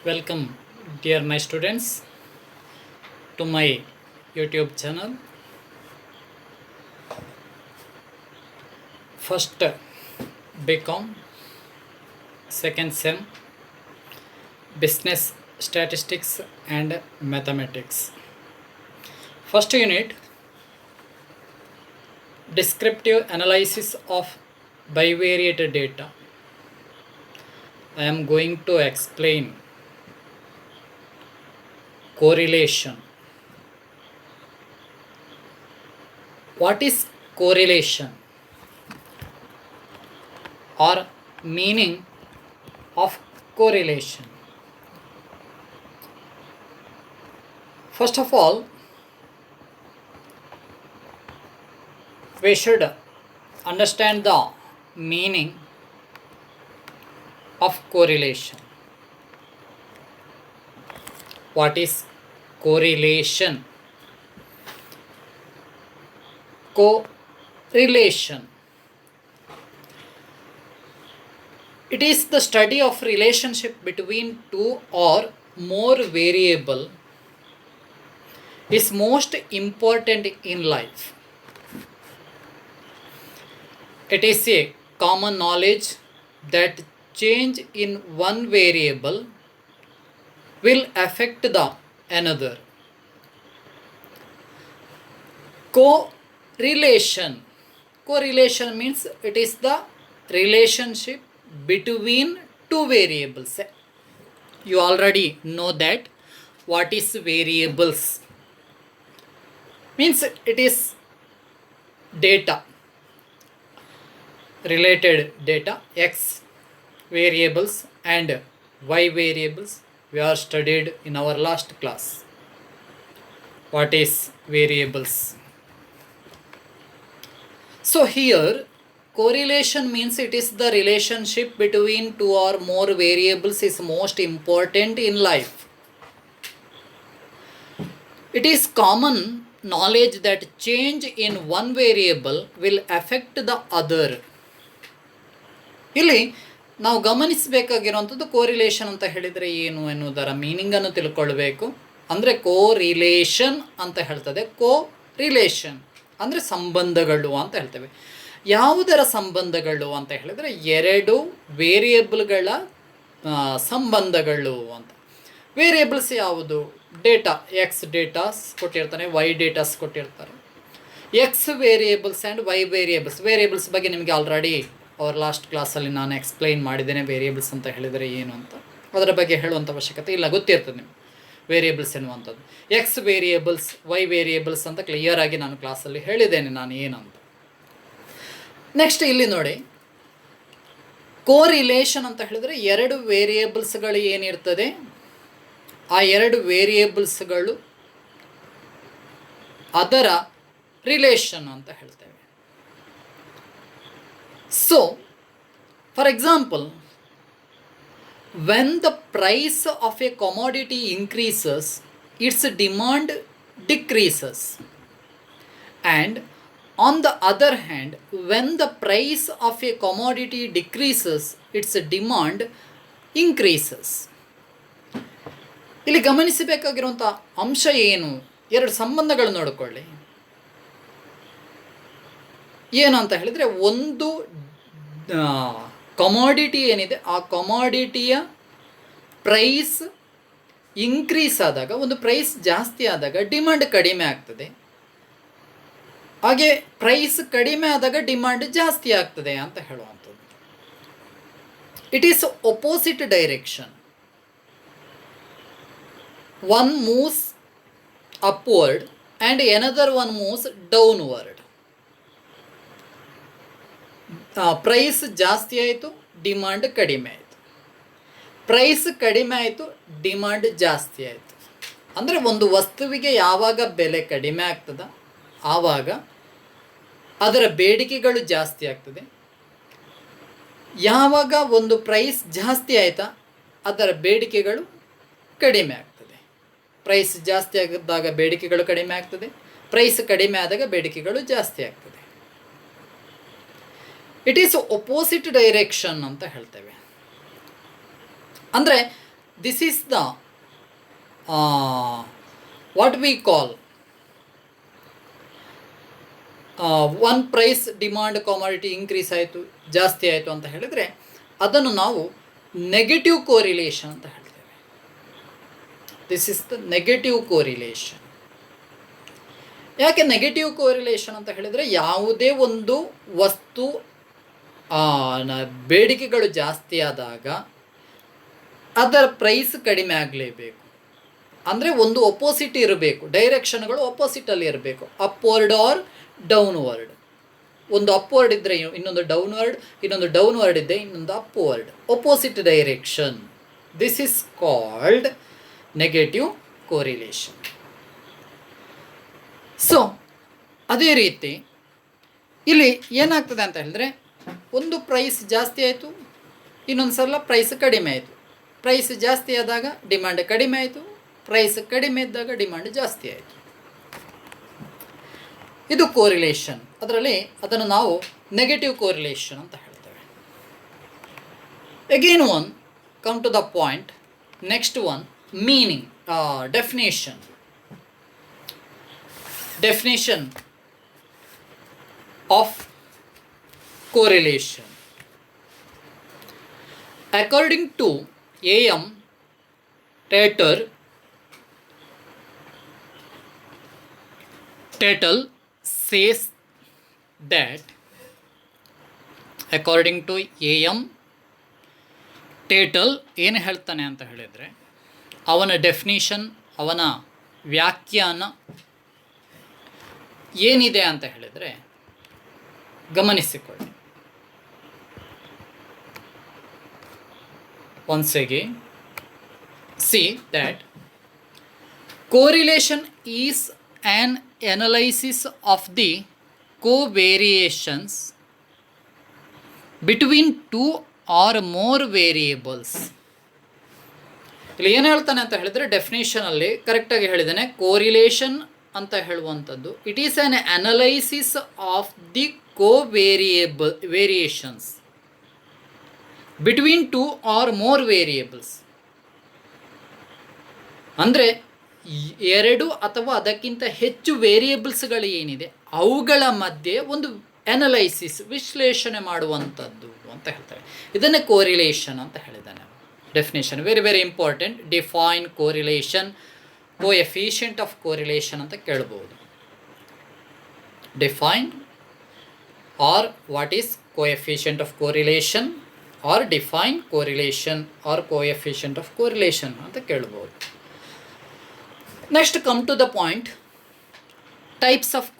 Welcome, dear my students, to my YouTube channel. First, BCom, second SEM, Business Statistics and Mathematics. First unit, Descriptive Analysis of Bivariate Data. I am going to explain correlation. What is correlation or meaning of correlation? First of all, we should understand the meaning of correlation. What is correlation? Correlation. It is the study of relationship between two or more variable is most important in life. It is a common knowledge that change in one variable will affect the another. Correlation. Correlation means it is the relationship between two variables. You already know that. What is variables? Means it is data, related data, x variables and y variables. We are studied in our last class. What is variables? So here correlation means it is the relationship between two or more variables is most important in life. It is common knowledge that change in one variable will affect the other. ಇಲ್ಲಿ ನಾವು ಗಮನಿಸಬೇಕಾಗಿರುವಂಥದ್ದು correlation ಅಂತ ಹೇಳಿದರೆ ಏನು ಎನ್ನುವುದರ ಮೀನಿಂಗನ್ನು ತಿಳ್ಕೊಳ್ಬೇಕು. ಅಂದರೆ correlation ಅಂತ ಹೇಳ್ತದೆ. ಕೋರಿಲೇಷನ್ ಅಂದರೆ ಸಂಬಂಧಗಳು ಅಂತ ಹೇಳ್ತೇವೆ. ಯಾವುದರ ಸಂಬಂಧಗಳು ಅಂತ ಹೇಳಿದರೆ ಎರಡು ವೇರಿಯೇಬಲ್ಗಳ ಸಂಬಂಧಗಳು ಅಂತ. ವೇರಿಯೇಬಲ್ಸ್ ಯಾವುದು? ಡೇಟಾ, ಎಕ್ಸ್ ಡೇಟಾಸ್ ಕೊಟ್ಟಿರ್ತಾನೆ, ವೈ ಡೇಟಾಸ್ ಕೊಟ್ಟಿರ್ತಾರೆ. X variables and Y variables. Variables ಬಗ್ಗೆ ನಿಮಗೆ ಆಲ್ರೆಡಿ ಅವ್ರ ಲಾಸ್ಟ್ ಕ್ಲಾಸಲ್ಲಿ ನಾನು ಎಕ್ಸ್ಪ್ಲೈನ್ ಮಾಡಿದ್ದೇನೆ. ವೇರಿಯೇಬಲ್ಸ್ ಅಂತ ಹೇಳಿದರೆ ಏನು ಅಂತ ಅದರ ಬಗ್ಗೆ ಹೇಳುವಂಥ ಅವಶ್ಯಕತೆ ಇಲ್ಲ, ಗೊತ್ತಿರ್ತದೆ ನಿಮಗೆ ವೇರಿಯೇಬಲ್ಸ್ ಎನ್ನುವಂಥದ್ದು. ಎಕ್ಸ್ ವೇರಿಯೇಬಲ್ಸ್, ವೈ ವೇರಿಯೇಬಲ್ಸ್ ಅಂತ ಕ್ಲಿಯರ್ ಆಗಿ ನಾನು ಕ್ಲಾಸಲ್ಲಿ ಹೇಳಿದ್ದೇನೆ ನಾನು ಏನಂತ. ನೆಕ್ಸ್ಟ್ ಇಲ್ಲಿ ನೋಡಿ, ಕೋರಿಲೇಷನ್ ಅಂತ ಹೇಳಿದರೆ ಎರಡು ವೇರಿಯೇಬಲ್ಸ್ಗಳು ಏನಿರ್ತದೆ ಆ ಎರಡು ವೇರಿಯೇಬಲ್ಸ್ಗಳು ಅದರ ರಿಲೇಷನ್ ಅಂತ ಹೇಳ್ತೇವೆ. So, for example, when the price of a commodity increases, its demand decreases. And on the other hand, when the price of a commodity decreases, its demand increases. ಇಲ್ಲಿ ಗಮನಿಸಬೇಕಾಗಿರುವಂಥ ಅಂಶ ಏನು? ಎರಡು ಸಂಬಂಧಗಳು ನೋಡಿಕೊಳ್ಳಿ. ಏನು ಅಂತ ಹೇಳಿದರೆ, ಒಂದು ಕಮಾಡಿಟಿ ಏನಿದೆ ಆ ಕಮಾಡಿಟಿಯ ಪ್ರೈಸ್ ಇನ್ಕ್ರೀಸ್ ಆದಾಗ, ಒಂದು ಪ್ರೈಸ್ ಜಾಸ್ತಿ ಆದಾಗ ಡಿಮಾಂಡ್ ಕಡಿಮೆ ಆಗ್ತದೆ. ಹಾಗೆ ಪ್ರೈಸ್ ಕಡಿಮೆ ಆದಾಗ ಡಿಮಾಂಡ್ ಜಾಸ್ತಿ ಆಗ್ತದೆ ಅಂತ ಹೇಳುವಂಥದ್ದು. It is opposite direction. One moves upward and another one moves downward. Price ಜಾಸ್ತಿ ಆಯಿತು, ಡಿಮಾಂಡ್ ಕಡಿಮೆ ಆಯಿತು. ಪ್ರೈಸ್ ಕಡಿಮೆ ಆಯಿತು, ಡಿಮಾಂಡ್ ಜಾಸ್ತಿ ಆಯಿತು. ಅಂದರೆ ಒಂದು ವಸ್ತುವಿಗೆ ಯಾವಾಗ ಬೆಲೆ ಕಡಿಮೆ ಆಗ್ತದ ಆವಾಗ ಅದರ ಬೇಡಿಕೆಗಳು ಜಾಸ್ತಿ ಆಗ್ತದೆ. ಯಾವಾಗ ಒಂದು ಪ್ರೈಸ್ ಜಾಸ್ತಿ ಆಯಿತಾ ಅದರ ಬೇಡಿಕೆಗಳು ಕಡಿಮೆ ಆಗ್ತದೆ. ಪ್ರೈಸ್ ಜಾಸ್ತಿ ಆಗಿದ್ದಾಗ ಬೇಡಿಕೆಗಳು ಕಡಿಮೆ ಆಗ್ತದೆ, ಪ್ರೈಸ್ ಕಡಿಮೆ ಆದಾಗ ಬೇಡಿಕೆಗಳು ಜಾಸ್ತಿ ಆಗ್ತದೆ. ಇಟ್ ಈಸ್ ಒಪೋಸಿಟ್ ಡೈರೆಕ್ಷನ್ ಅಂತ ಹೇಳ್ತೇವೆ. ಅಂದರೆ this is the what we call one price demand commodity increase ಆಯಿತು, ಜಾಸ್ತಿ ಆಯಿತು ಅಂತ ಹೇಳಿದರೆ ಅದನ್ನು ನಾವು ನೆಗೆಟಿವ್ ಕೋರಿಲೇಷನ್ ಅಂತ ಹೇಳ್ತೇವೆ. This is the negative correlation. ಯಾಕೆ ನೆಗೆಟಿವ್ ಕೋರಿಲೇಷನ್ ಅಂತ ಹೇಳಿದರೆ, ಯಾವುದೇ ಒಂದು ವಸ್ತು ಬೇಡಿಕೆಗಳು ಜಾಸ್ತಿ ಆದಾಗ ಅದರ ಪ್ರೈಸ್ ಕಡಿಮೆ ಆಗಲೇಬೇಕು. ಅಂದರೆ ಒಂದು ಒಪೋಸಿಟ್ ಇರಬೇಕು, ಡೈರೆಕ್ಷನ್ಗಳು ಒಪೋಸಿಟಲ್ಲಿ ಇರಬೇಕು, ಅಪ್ವರ್ಡ್ ಆರ್ ಡೌನ್ವರ್ಡ್. ಒಂದು ಅಪ್ವರ್ಡ್ ಇದ್ದರೆ ಇನ್ನೊಂದು ಡೌನ್ವರ್ಡ್, ಇನ್ನೊಂದು ಡೌನ್ವರ್ಡ್ ಇದ್ದರೆ ಇನ್ನೊಂದು upward, opposite direction. This is called negative correlation. So ಅದೇ ರೀತಿ ಇಲ್ಲಿ ಏನಾಗ್ತದೆ ಅಂತ ಹೇಳಿದ್ರೆ, ಒಂದು ಪ್ರೈಸ್ ಜಾಸ್ತಿ ಆಯಿತು, ಇನ್ನೊಂದು ಸಲ ಪ್ರೈಸ್ ಕಡಿಮೆ ಆಯಿತು. ಪ್ರೈಸ್ ಜಾಸ್ತಿ ಆದಾಗ ಡಿಮ್ಯಾಂಡ್ ಕಡಿಮೆ ಆಯಿತು, ಪ್ರೈಸ್ ಕಡಿಮೆ ಇದ್ದಾಗ ಡಿಮ್ಯಾಂಡ್ ಜಾಸ್ತಿ ಆಯಿತು. ಇದು ಕೋರಿಲೇಷನ್. ಅದರಲ್ಲಿ ಅದನ್ನು ನಾವು ನೆಗೆಟಿವ್ ಕೋರಿಲೇಷನ್ ಅಂತ ಹೇಳ್ತೇವೆ. Again one come to the point. Next one meaning, definition. Definition of correlation. According to A.M. Tatel says that, according to A.M. Tatel ಏನು ಹೇಳ್ತಾನೆ ಅಂತ ಹೇಳಿದರೆ, ಅವನ ಡೆಫಿನಿಷನ್, ಅವನ ವ್ಯಾಖ್ಯಾನ ಏನಿದೆ ಅಂತ ಹೇಳಿದರೆ ಗಮನಿಸಿಕೊಳ್ಳಿ. Once again, see that correlation is an analysis of the covariations between two or more variables. ಇಲ್ಲಿ ಏನು ಹೇಳ್ತಾನೆ ಅಂತ ಹೇಳಿದರೆ, ಡೆಫಿನೇಷನಲ್ಲಿ ಕರೆಕ್ಟಾಗಿ ಹೇಳಿದ್ದಾನೆ. ಕೋರಿಲೇಷನ್ ಅಂತ ಹೇಳುವಂಥದ್ದು, it is an analysis of the variations between two or more variables. ಅಂದರೆ ಎರಡು ಅಥವಾ ಅದಕ್ಕಿಂತ ಹೆಚ್ಚು ವೇರಿಯೇಬಲ್ಸ್ಗಳು ಏನಿದೆ ಅವುಗಳ ಮಧ್ಯೆ ಒಂದು ಅನಲೈಸಿಸ್, ವಿಶ್ಲೇಷಣೆ ಮಾಡುವಂಥದ್ದು ಅಂತ ಹೇಳ್ತಾರೆ. ಇದನ್ನೇ ಕೋರಿಲೇಷನ್ ಅಂತ ಹೇಳಿದ್ದಾನೆ. Definition very very important. Define correlation, coefficient of correlation ಅಂತ ಕೇಳ್ಬೋದು. Define or what is coefficient of correlation, or define correlation or coefficient of correlation ಅಂತ ಕೇಳ್ಬೋದು. Next come to the point, types of